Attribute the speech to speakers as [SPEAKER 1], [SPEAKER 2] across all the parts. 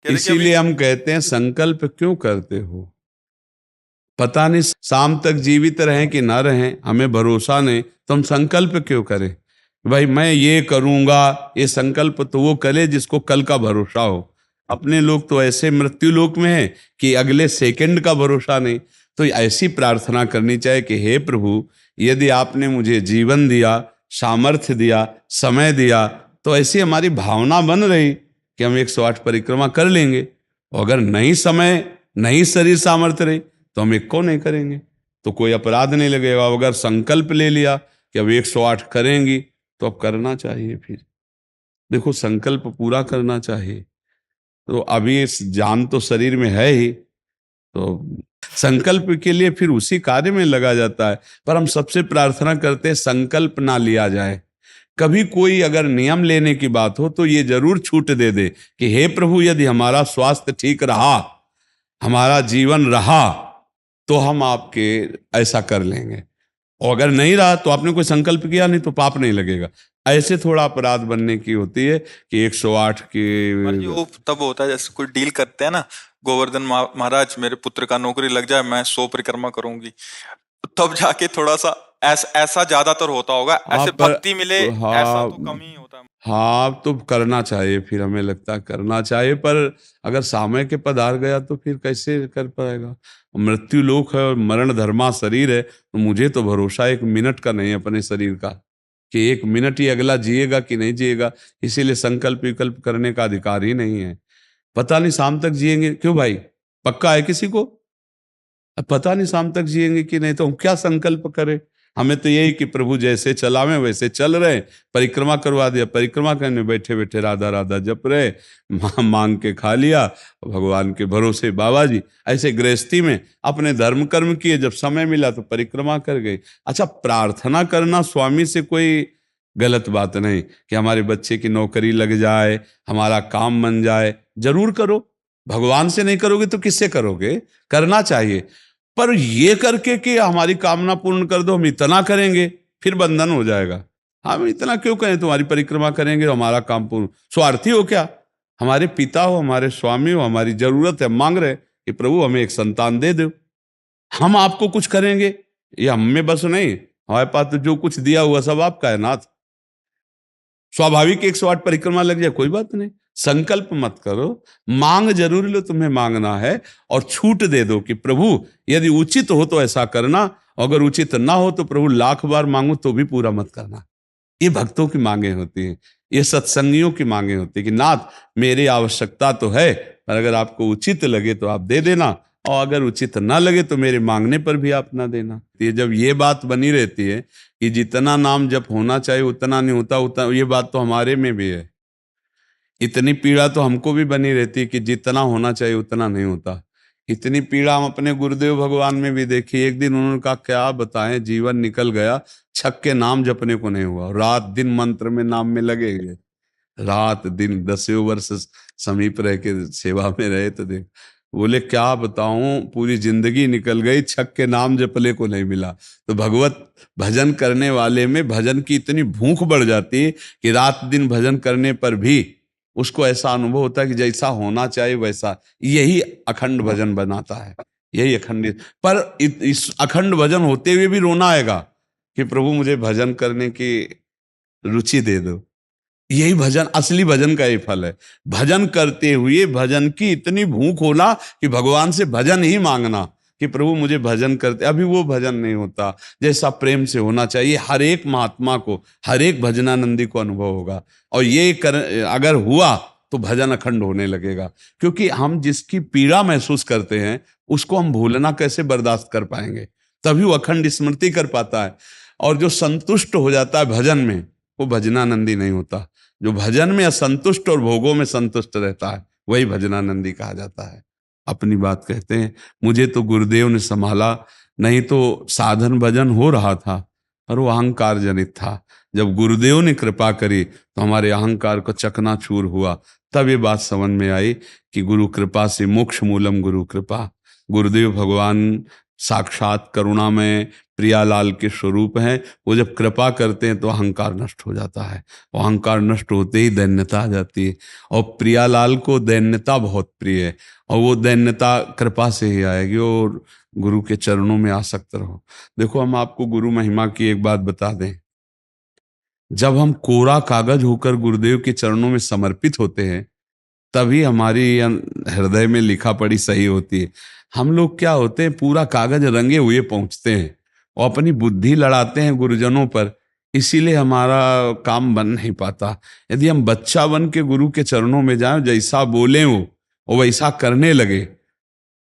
[SPEAKER 1] कह रहे कि अभी
[SPEAKER 2] इसीलिए हम कहते हैं संकल्प क्यों करते हो? पता नहीं शाम तक जीवित रहें कि ना रहें, हमें भरोसा नहीं, तो हम संकल्प क्यों करें? भाई मैं ये करूंगा, ये संकल्प तो वो करे जिसको कल का भरोसा हो। अपने लोग तो ऐसे मृत्यु लोक में है कि अगले सेकंड का भरोसा नहीं। तो ऐसी प्रार्थना करनी चाहिए कि हे प्रभु, यदि आपने मुझे जीवन दिया, सामर्थ्य दिया, समय दिया, तो ऐसी हमारी भावना बन रही कि हम 108 परिक्रमा कर लेंगे। और अगर नहीं समय, नहीं शरीर सामर्थ्य रही, तो हम एक को नहीं करेंगे, तो कोई अपराध नहीं लगेगा। अगर संकल्प ले लिया कि अब 108 करेंगी, तो अब करना चाहिए। फिर देखो, संकल्प पूरा करना चाहिए। तो अभी इस जान तो शरीर में है ही, तो संकल्प के लिए फिर उसी कार्य में लगा जाता है। पर हम सबसे प्रार्थना करते हैं संकल्प ना लिया जाए। कभी कोई अगर नियम लेने की बात हो तो ये जरूर छूट दे दे कि हे प्रभु, यदि हमारा स्वास्थ्य ठीक रहा, हमारा जीवन रहा, तो हम आपके ऐसा कर लेंगे। और अगर नहीं रहा तो आपने कोई संकल्प किया नहीं, तो पाप नहीं लगेगा। ऐसे थोड़ा अपराध बनने की होती है कि 108 की।
[SPEAKER 1] महाराज जी वो तब होता है जैसे कोई डील करते हैं ना, गोवर्धन महाराज मेरे पुत्र का नौकरी लग जाए, मैं 100 परिक्रमा करूंगी, तब जाके थोड़ा सा ऐसा ज्यादातर होता होगा।
[SPEAKER 2] हाँ
[SPEAKER 1] ऐसे
[SPEAKER 2] पर
[SPEAKER 1] भक्ति मिले ऐसा
[SPEAKER 2] हाँ,
[SPEAKER 1] तो कम ही होता है।
[SPEAKER 2] हाँ तो करना चाहिए, फिर हमें लगता है करना चाहिए। पर अगर समय के पधार गया तो फिर कैसे कर पाएगा? मृत्यु लोक है और मरण धर्मा शरीर है, तो मुझे तो भरोसा 1 मिनट का नहीं है अपने शरीर का कि 1 मिनट ही अगला जिएगा कि नहीं जिएगा। इसीलिए संकल्प विकल्प करने का अधिकार ही नहीं है। पता नहीं शाम तक जिएंगे क्यों भाई, पक्का है किसी को? अब पता नहीं शाम तक जिएंगे कि नहीं, तो हम क्या संकल्प करें? हमें तो यही कि प्रभु जैसे चलावे वैसे चल रहे। परिक्रमा करवा दिया, परिक्रमा करने बैठे बैठे राधा राधा जप रहे, मांग के खा लिया, भगवान के भरोसे बाबा जी। ऐसे गृहस्थी में अपने धर्म कर्म किए, जब समय मिला तो परिक्रमा कर गए। अच्छा, प्रार्थना करना स्वामी से कोई गलत बात नहीं कि हमारे बच्चे की नौकरी लग जाए, हमारा काम बन जाए, जरूर करो। भगवान से नहीं करोगे तो किससे करोगे? करना चाहिए। पर ये करके कि हमारी कामना पूर्ण कर दो, हम इतना करेंगे, फिर बंधन हो जाएगा। हम इतना क्यों करें, तुम्हारी परिक्रमा करेंगे तो हमारा काम पूर्ण। स्वार्थी हो क्या? हमारे पिता हो, हमारे स्वामी हो, हमारी जरूरत है, मांग रहे कि प्रभु हमें एक संतान दे दो, हम आपको कुछ करेंगे। ये हम में बस नहीं, हमारे पास तो जो कुछ दिया हुआ सब आपका है नाथ। स्वाभाविक 108 परिक्रमा लग जाए, कोई बात नहीं। संकल्प मत करो, मांग जरूर लो, तुम्हें मांगना है। और छूट दे दो कि प्रभु यदि उचित हो तो ऐसा करना, अगर उचित ना हो तो प्रभु लाख बार मांगो तो भी पूरा मत करना। ये भक्तों की मांगे होती हैं, ये सत्संगियों की मांगे होती है कि नाथ मेरी आवश्यकता तो है, पर अगर आपको उचित लगे तो आप दे देना, और अगर उचित ना लगे तो मेरे मांगने पर भी आप ना देना। ये जब ये बात बनी रहती है कि जितना नाम जप होना चाहिए उतना नहीं होता, उतना, ये बात तो हमारे में भी है। इतनी पीड़ा तो हमको भी बनी रहती है कि जितना होना चाहिए उतना नहीं होता। इतनी पीड़ा हम अपने गुरुदेव भगवान में भी देखी। एक दिन उन्होंने कहा क्या बताएं, जीवन निकल गया, छक के नाम जपने को नहीं हुआ, रात दिन मंत्र में नाम में लगे गए, रात दिन 10 वर्ष समीप रह के सेवा में रहे। तो देख, बोले क्या बताऊं, पूरी जिंदगी निकल गई, छक के नाम जपले को नहीं मिला। तो भगवत भजन करने वाले में भजन की इतनी भूख बढ़ जाती है कि रात दिन भजन करने पर भी उसको ऐसा अनुभव होता है कि जैसा होना चाहिए वैसा। यही अखंड भजन बनाता है, यही अखंड। पर इस अखंड भजन होते हुए भी रोना आएगा कि प्रभु मुझे भजन करने की रुचि दे दो। यही भजन, असली भजन का ही फल है। भजन करते हुए भजन की इतनी भूख होना कि भगवान से भजन ही मांगना कि प्रभु मुझे भजन करते। अभी वो भजन नहीं होता जैसा प्रेम से होना चाहिए। हर एक महात्मा को, हर एक भजनानंदी को अनुभव होगा। और ये अगर हुआ तो भजन अखंड होने लगेगा। क्योंकि हम जिसकी पीड़ा महसूस करते हैं उसको हम भूलना कैसे बर्दाश्त कर पाएंगे? तभी वो अखंड स्मृति कर पाता है। और जो संतुष्ट हो जाता है भजन में, वो भजनानंदी नहीं होता। जो भजन में असंतुष्ट और भोगों में संतुष्ट रहता है वही भजनानंदी कहा जाता है। अपनी बात कहते हैं, मुझे तो गुरुदेव ने संभाला, नहीं तो साधन भजन हो रहा था, पर वो अहंकार जनित था। जब गुरुदेव ने कृपा करी तो हमारे अहंकार को चकनाचूर हुआ। तब ये बात समझ में आई कि गुरु कृपा से मोक्ष मूलम गुरु कृपा। गुरुदेव भगवान साक्षात करुणामय प्रियालाल के स्वरूप हैं। वो जब कृपा करते हैं तो अहंकार नष्ट हो जाता है, और अहंकार नष्ट होते ही दैन्यता आ जाती है। और प्रियालाल को दैन्यता बहुत प्रिय है, और वो दैन्यता कृपा से ही आएगी। और गुरु के चरणों में आसक्त रहो। देखो, हम आपको गुरु महिमा की एक बात बता दें। जब हम कोरा कागज होकर गुरुदेव के चरणों में समर्पित होते हैं, तभी हमारी हृदय में लिखा पढ़ी सही होती है। हम लोग क्या होते हैं, पूरा कागज रंगे हुए पहुंचते हैं और अपनी बुद्धि लड़ाते हैं गुरुजनों पर, इसीलिए हमारा काम बन नहीं पाता। यदि हम बच्चा बन के गुरु के चरणों में जाएं, जैसा बोले वो और वैसा करने लगे,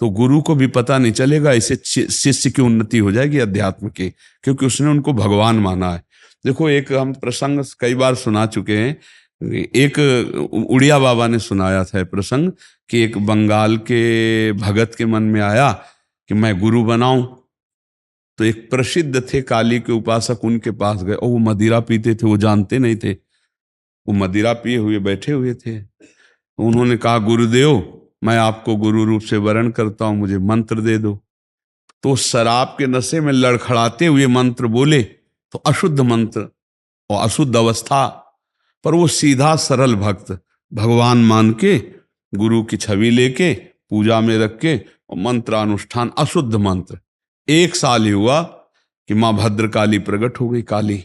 [SPEAKER 2] तो गुरु को भी पता नहीं चलेगा। ऐसे शिष्य की उन्नति हो जाएगी अध्यात्म की, क्योंकि उसने उनको भगवान माना है। देखो, एक हम प्रसंग कई बार सुना चुके हैं। एक उड़िया बाबा ने सुनाया था प्रसंग कि एक बंगाल के भगत के मन में आया कि मैं गुरु बनाऊं। तो एक प्रसिद्ध थे काली के उपासक, उनके पास गए, और वो मदिरा पीते थे, वो जानते नहीं थे। वो मदिरा पिए हुए बैठे हुए थे। उन्होंने कहा, गुरुदेव, मैं आपको गुरु रूप से वरण करता हूं, मुझे मंत्र दे दो। तो शराब के नशे में लड़खड़ाते हुए मंत्र बोले, तो अशुद्ध मंत्र और अशुद्ध अवस्था, पर वो सीधा सरल भक्त भगवान मान के गुरु की छवि लेके पूजा में रख के और मंत्रानुष्ठान, अशुद्ध मंत्र। 1 साल ही हुआ कि मां भद्रकाली प्रकट हो गई, काली,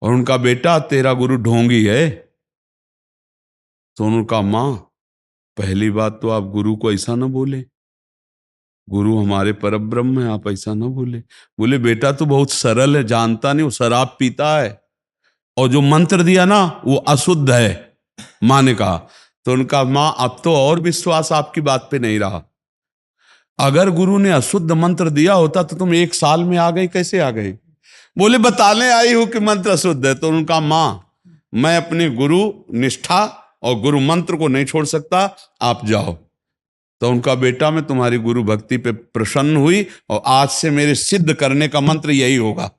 [SPEAKER 2] और उनका बेटा, तेरा गुरु ढोंगी है। तो उन्होंने कहा, मां, पहली बात तो आप गुरु को ऐसा ना बोले, गुरु हमारे परब्रह्म है, आप ऐसा ना बोले। बोले, बेटा तू बहुत सरल है, जानता नहीं, वो शराब पीता है, और जो मंत्र दिया ना वो अशुद्ध है। माँ ने कहा। तो उनका, माँ, अब तो और विश्वास आपकी बात पे नहीं रहा। अगर गुरु ने अशुद्ध मंत्र दिया होता तो तुम 1 साल में आ गई, कैसे आ गई? बोले, बताने आई हूं कि मंत्र अशुद्ध है। तो उनका, माँ, मैं अपने गुरु निष्ठा और गुरु मंत्र को नहीं छोड़ सकता, आप जाओ। तो उनका बेटा, मैं तुम्हारी गुरु भक्ति पे प्रसन्न हुई, और आज से मेरे सिद्ध करने का मंत्र यही होगा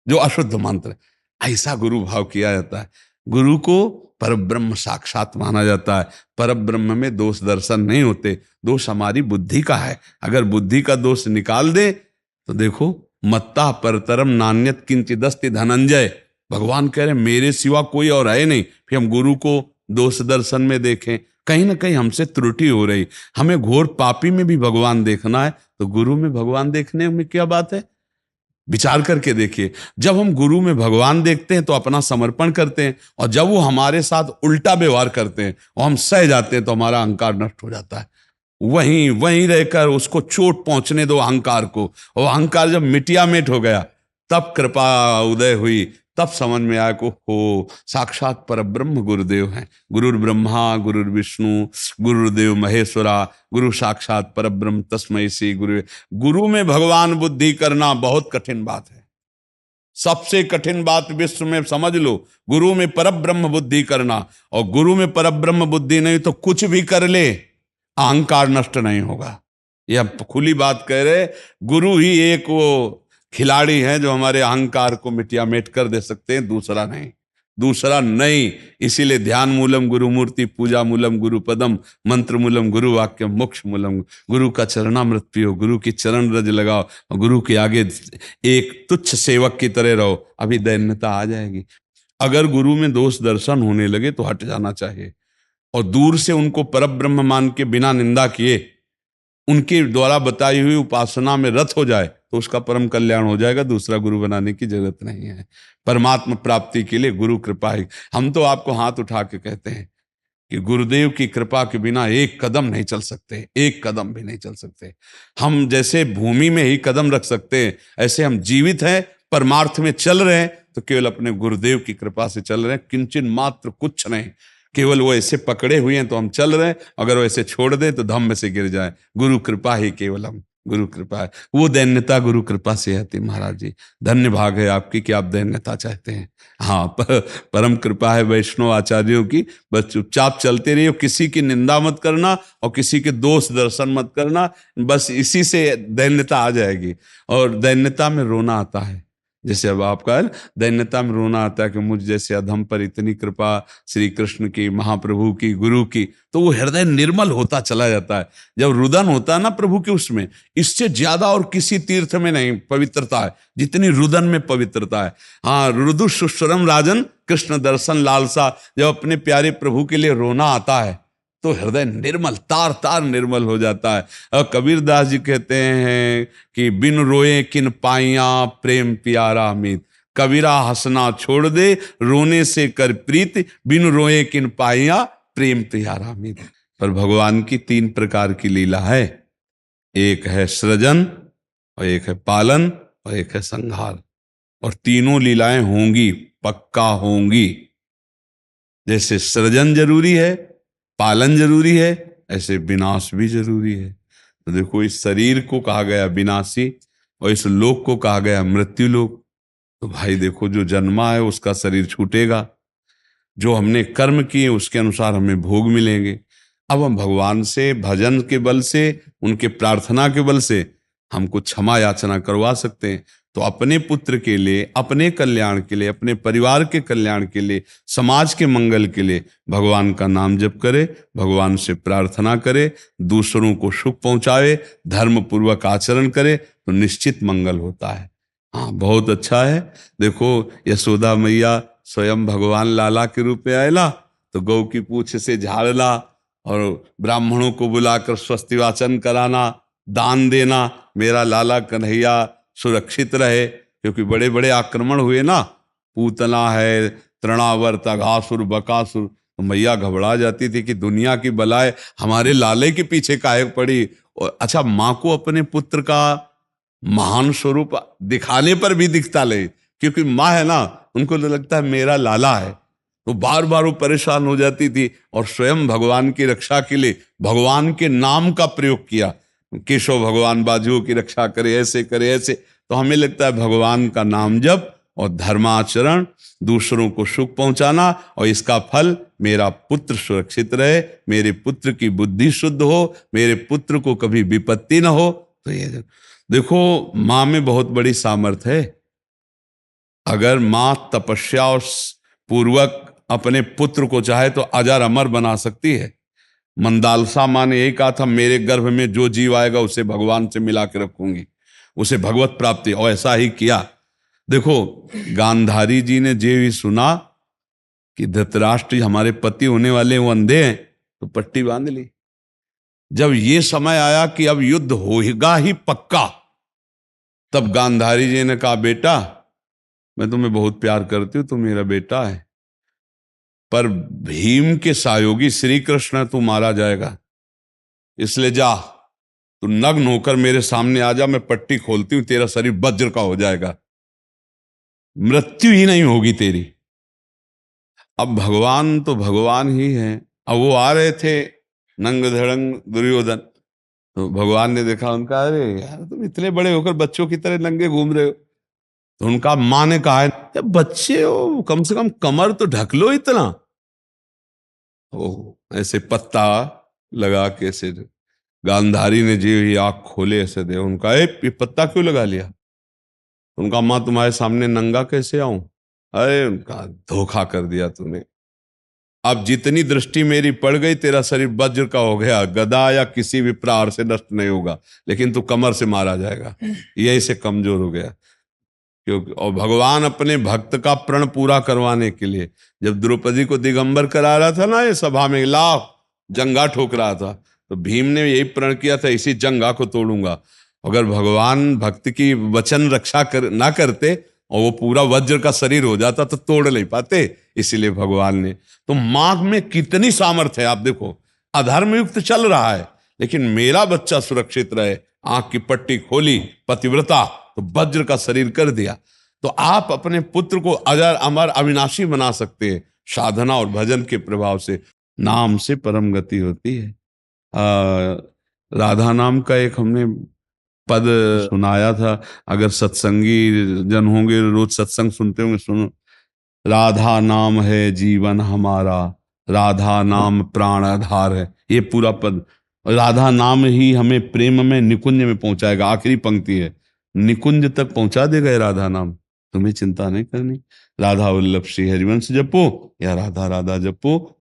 [SPEAKER 2] जो अशुद्ध मंत्र। ऐसा गुरु भाव किया जाता है। गुरु को परब्रह्म साक्षात माना जाता है। परब्रह्म में दोष दर्शन नहीं होते, दोष हमारी बुद्धि का है। अगर बुद्धि का दोष निकाल दे तो देखो, मत्ता परतरम नान्यत किंचिदस्ति धनंजय, भगवान कह रहे मेरे सिवा कोई और है नहीं। फिर हम गुरु को दोष दर्शन में देखें, कहीं ना कहीं हमसे त्रुटि हो रही। हमें घोर पापी में भी भगवान देखना है, तो गुरु में भगवान देखने में क्या बात है? विचार करके देखिए। जब हम गुरु में भगवान देखते हैं तो अपना समर्पण करते हैं, और जब वो हमारे साथ उल्टा व्यवहार करते हैं और हम सह जाते हैं तो हमारा अहंकार नष्ट हो जाता है। वहीं वहीं रहकर उसको चोट पहुंचने दो अहंकार को, और अहंकार जब मिटिया मिट हो गया, तब कृपा उदय हुई, तब समझ में आया को हो साक्षात परब्रह्म गुरुदेव हैं। गुरुर् ब्रह्मा गुरुर् विष्णु गुरुर्देव महेश्वरा, गुरु साक्षात परब्रह्म तस्मै श्री गुरु। गुरु में भगवान बुद्धि करना बहुत कठिन बात है, सबसे कठिन बात विश्व में, समझ लो। गुरु में परब्रह्म बुद्धि करना, और गुरु में परब्रह्म बुद्धि नहीं तो कुछ भी कर ले, अहंकार नष्ट नहीं होगा। यह खुली बात कह रहे। गुरु ही एक वो खिलाड़ी हैं जो हमारे अहंकार को मिटिया मेट कर दे सकते हैं, दूसरा नहीं, दूसरा नहीं। इसीलिए ध्यान मूलम गुरु मूर्ति, पूजा मूलम गुरु पदम, मंत्र मूलम गुरु वाक्यम, मोक्ष मूलम। गुरु का चरणामृत पियो, गुरु की चरण रज लगाओ, और गुरु के आगे एक तुच्छ सेवक की तरह रहो, अभी दैन्यता आ जाएगी। अगर गुरु में दोष दर्शन होने लगे तो हट जाना चाहिए, और दूर से उनको परब्रह्म मान के बिना निंदा किए उनके द्वारा बताई हुई उपासना में रत हो जाए तो उसका परम कल्याण हो जाएगा। दूसरा गुरु बनाने की जरूरत नहीं है। परमात्मा प्राप्ति के लिए गुरु कृपा ही। हम तो आपको हाथ उठा के कहते हैं कि गुरुदेव की कृपा के बिना एक कदम नहीं चल सकते, एक कदम भी नहीं चल सकते। हम जैसे भूमि में ही कदम रख सकते हैं, ऐसे हम जीवित हैं, परमार्थ में चल रहे हैं तो केवल अपने गुरुदेव की कृपा से चल रहे हैं, किंचन मात्र कुछ नहीं। केवल वो ऐसे पकड़े हुए हैं तो हम चल रहे हैं, अगर वो ऐसे छोड़ दें तो धम्म से गिर जाए। गुरु कृपा ही केवल, हम गुरु कृपा है। वो दैन्यता गुरु कृपा से आती। महाराज जी, धन्य भाग है आपकी कि आप दैन्यता चाहते हैं। हाँ, परम कृपा है वैष्णव आचार्यों की। बस चुपचाप चलते रहिए, किसी की निंदा मत करना और किसी के दोष दर्शन मत करना, बस इसी से दैन्यता आ जाएगी। और दैन्यता में रोना आता है। जैसे अब आपका है, दैन्यता में रोना आता है कि मुझ जैसे अधम पर इतनी कृपा श्री कृष्ण की, महाप्रभु की, गुरु की, तो वो हृदय निर्मल होता चला जाता है। जब रुदन होता है ना प्रभु के, उसमें इससे ज्यादा और किसी तीर्थ में नहीं पवित्रता है जितनी रुदन में पवित्रता है। हाँ, रुदु सुश्रम राजन कृष्ण दर्शन लालसा, जब अपने प्यारे प्रभु के लिए रोना आता है तो हृदय निर्मल, तार तार निर्मल हो जाता है। और कबीर दास जी कहते हैं कि बिन रोए किन पाइया प्रेम प्यारा मीत, कबीरा हंसना छोड़ दे रोने से कर प्रीत, बिन रोए किन पाइया प्रेम प्यारा मीत। पर भगवान की 3 प्रकार की लीला है, एक है सृजन और एक है पालन और एक है संहार, और तीनों लीलाएं होंगी, पक्का होंगी। जैसे सृजन जरूरी है, पालन जरूरी है, ऐसे विनाश भी जरूरी है। तो देखो, इस शरीर को कहा गया विनाशी और इस लोक को कहा गया मृत्यु लोक। तो भाई देखो, जो जन्मा है उसका शरीर छूटेगा, जो हमने कर्म किए उसके अनुसार हमें भोग मिलेंगे। अब हम भगवान से भजन के बल से, उनके प्रार्थना के बल से हमको क्षमा याचना करवा सकते हैं। तो अपने पुत्र के लिए, अपने कल्याण के लिए, अपने परिवार के कल्याण के लिए, समाज के मंगल के लिए भगवान का नाम जप करे, भगवान से प्रार्थना करे, दूसरों को सुख पहुंचावे, धर्म पूर्वक आचरण करे, तो निश्चित मंगल होता है। हाँ, बहुत अच्छा है। देखो, यशोदा मैया स्वयं भगवान लाला के रूप में आयला तो गौ की पूंछ से झाड़ना और ब्राह्मणों को बुलाकर स्वस्ति वाचन कराना, दान देना, मेरा लाला कन्हैया सुरक्षित रहे। क्योंकि बड़े बड़े आक्रमण हुए ना, पूतना है, तृणावर्त, अघासुर, बकासुर, तो मैया घबरा जाती थी कि दुनिया की बलाएं हमारे लाले के पीछे काहे पड़ी। और अच्छा, माँ को अपने पुत्र का महान स्वरूप दिखाने पर भी दिखता ले, क्योंकि माँ है ना, उनको तो लगता है मेरा लाला है, तो बार बार वो परेशान हो जाती थी। और स्वयं भगवान की रक्षा के लिए भगवान के नाम का प्रयोग किया, केशव भगवान बाजुओं की रक्षा करे, ऐसे करे, ऐसे। तो हमें लगता है भगवान का नाम जप और धर्माचरण, दूसरों को सुख पहुंचाना, और इसका फल मेरा पुत्र सुरक्षित रहे, मेरे पुत्र की बुद्धि शुद्ध हो, मेरे पुत्र को कभी विपत्ति ना हो। तो ये देखो, माँ में बहुत बड़ी सामर्थ्य है। अगर माँ तपस्या और पूर्वक अपने पुत्र को चाहे तो अजर अमर बना सकती है। मंदालसा माँ ने यही कहा था, मेरे गर्भ में जो जीव आएगा उसे भगवान से मिला के रखूंगी, उसे भगवत प्राप्ति, और ऐसा ही किया। देखो, गांधारी जी ने जे भी सुना कि धृतराष्ट्र हमारे पति होने वाले वो अंधे हैं, तो पट्टी बांध ली। जब ये समय आया कि अब युद्ध होगा ही पक्का, तब गांधारी जी ने कहा, बेटा मैं तुम्हें बहुत प्यार करती हूं, तुम मेरा बेटा है, पर भीम के सहयोगी श्री कृष्ण तू मारा जाएगा, इसलिए जा, तू नग्न होकर मेरे सामने आ जा, मैं पट्टी खोलती हूं, तेरा शरीर वज्र का हो जाएगा, मृत्यु ही नहीं होगी तेरी। अब भगवान तो भगवान ही है। अब वो आ रहे थे नंग धड़ंग दुर्योधन, तो भगवान ने देखा उनका, अरे यार तुम इतने बड़े होकर बच्चों की तरह नंगे घूम रहे हो। तो उनका माँ ने कहा है, बच्चे हो, कम से कम कमर तो ढक लो इतना। ओ ऐसे पत्ता लगा के ऐसे, गांधारी ने जी ही आंख खोले ऐसे दे, उनका ये पत्ता क्यों लगा लिया? उनका, माँ तुम्हारे सामने नंगा कैसे आऊं? अरे उनका, धोखा कर दिया तूने, अब जितनी दृष्टि मेरी पड़ गई, तेरा शरीर वज्र का हो गया, गदा या किसी भी प्रहार से नष्ट नहीं होगा, लेकिन तू कमर से मारा जाएगा, यही से कमजोर हो गया। क्योंकि और भगवान अपने भक्त का प्रण पूरा करवाने के लिए जब द्रौपदी को दिगंबर करा रहा था ना, ये सभा में लाभ जंगा ठोक रहा था, तो भीम ने यही प्रण किया था, इसी जंगा को तोड़ूंगा। अगर भगवान भक्त की वचन रक्षा ना करते और वो पूरा वज्र का शरीर हो जाता तो तोड़ नहीं पाते, इसीलिए भगवान ने। तो माँ में कितनी सामर्थ्य है, आप देखो, अधर्म युक्त चल रहा है लेकिन मेरा बच्चा सुरक्षित रहे, आंख की पट्टी खोली, पतिव्रता, तो वज्र का शरीर कर दिया। तो आप अपने पुत्र को अजर अमर अविनाशी बना सकते हैं साधना और भजन के प्रभाव से। नाम से परम गति होती है। राधा नाम का एक हमने पद सुनाया था, अगर सत्संगी जन होंगे, रोज सत्संग सुनते होंगे, सुनो, राधा नाम है जीवन हमारा, राधा नाम प्राण आधार है। ये पूरा पद, राधा नाम ही हमें प्रेम में निकुंज में पहुंचाएगा। आखिरी पंक्ति है, निकुंज तक पहुंचा देगा ये राधा नाम। तुम्हें चिंता नहीं करनी। राधा वल्लभ श्री हरिवंश जपो या राधा राधा जपो,